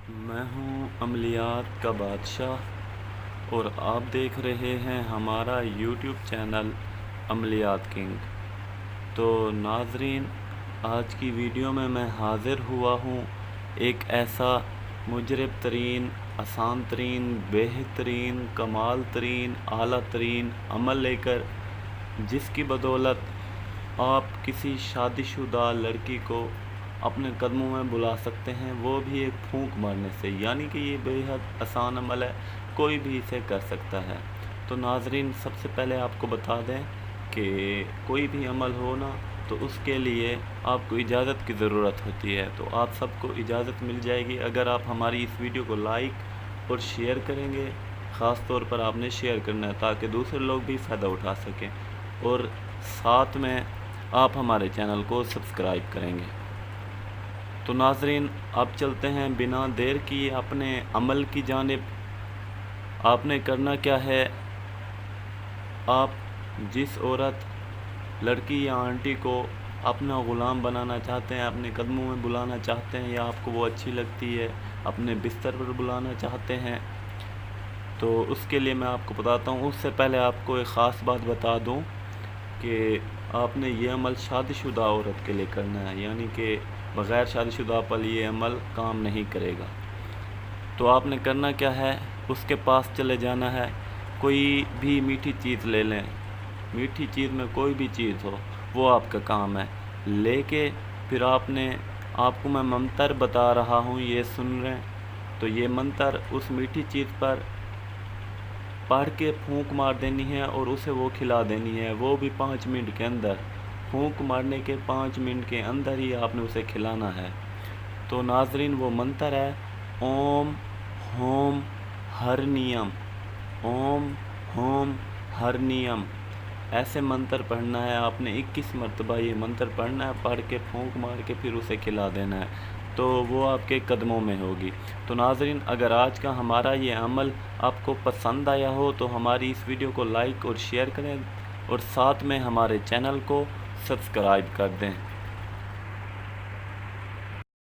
میں ہوں عملیات کا بادشاہ اور آپ دیکھ رہے ہیں ہمارا یوٹیوب چینل عملیات کنگ۔ تو ناظرین، آج کی ویڈیو میں حاضر ہوا ہوں ایک ایسا مجرب ترین، آسان ترین، بہترین، کمال ترین، اعلیٰ ترین عمل لے کر، جس کی بدولت آپ کسی شادی شدہ لڑکی کو اپنے قدموں میں بلا سکتے ہیں، وہ بھی ایک پھونک مارنے سے۔ یعنی کہ یہ بے حد آسان عمل ہے، کوئی بھی اسے کر سکتا ہے۔ تو ناظرین، سب سے پہلے آپ کو بتا دیں کہ کوئی بھی عمل ہو نا تو اس کے لیے آپ کو اجازت کی ضرورت ہوتی ہے۔ تو آپ سب کو اجازت مل جائے گی اگر آپ ہماری اس ویڈیو کو لائک اور شیئر کریں گے۔ خاص طور پر آپ نے شیئر کرنا ہے تاکہ دوسرے لوگ بھی فائدہ اٹھا سکیں، اور ساتھ میں آپ ہمارے چینل کو سبسکرائب کریں گے۔ تو ناظرین، اب چلتے ہیں بنا دیر کی اپنے عمل کی جانب۔ آپ نے کرنا کیا ہے، آپ جس عورت، لڑکی یا آنٹی کو اپنا غلام بنانا چاہتے ہیں، اپنے قدموں میں بلانا چاہتے ہیں، یا آپ کو وہ اچھی لگتی ہے، اپنے بستر پر بلانا چاہتے ہیں، تو اس کے لیے میں آپ کو بتاتا ہوں۔ اس سے پہلے آپ کو ایک خاص بات بتا دوں کہ آپ نے یہ عمل شادی شدہ عورت کے لیے کرنا ہے، یعنی کہ بغیر شادی شدہ پر یہ عمل کام نہیں کرے گا۔ تو آپ نے کرنا کیا ہے، اس کے پاس چلے جانا ہے، کوئی بھی میٹھی چیز لے لیں، میٹھی چیز میں کوئی بھی چیز ہو، وہ آپ کا کام ہے لے کے پھر آپ کو میں منتر بتا رہا ہوں، یہ سن رہے ہیں۔ تو یہ منتر اس میٹھی چیز پر پڑھ کے پھونک مار دینی ہے اور اسے وہ کھلا دینی ہے، وہ بھی 5 منٹ کے اندر۔ پھونک مارنے کے 5 منٹ کے اندر ہی آپ نے اسے کھلانا ہے۔ تو ناظرین، وہ منتر ہے اوم ہوم ہرنیم، اوم ہوم ہرنیم۔ ایسے منتر پڑھنا ہے آپ نے، 21 مرتبہ یہ منتر پڑھنا ہے، پڑھ کے پھونک مار کے پھر اسے کھلا دینا ہے، تو وہ آپ کے قدموں میں ہوگی۔ تو ناظرین، اگر آج کا ہمارا یہ عمل آپ کو پسند آیا ہو تو ہماری اس ویڈیو کو لائک اور شیئر کریں، اور ساتھ میں ہمارے چینل کو سبسکرائب کر دیں۔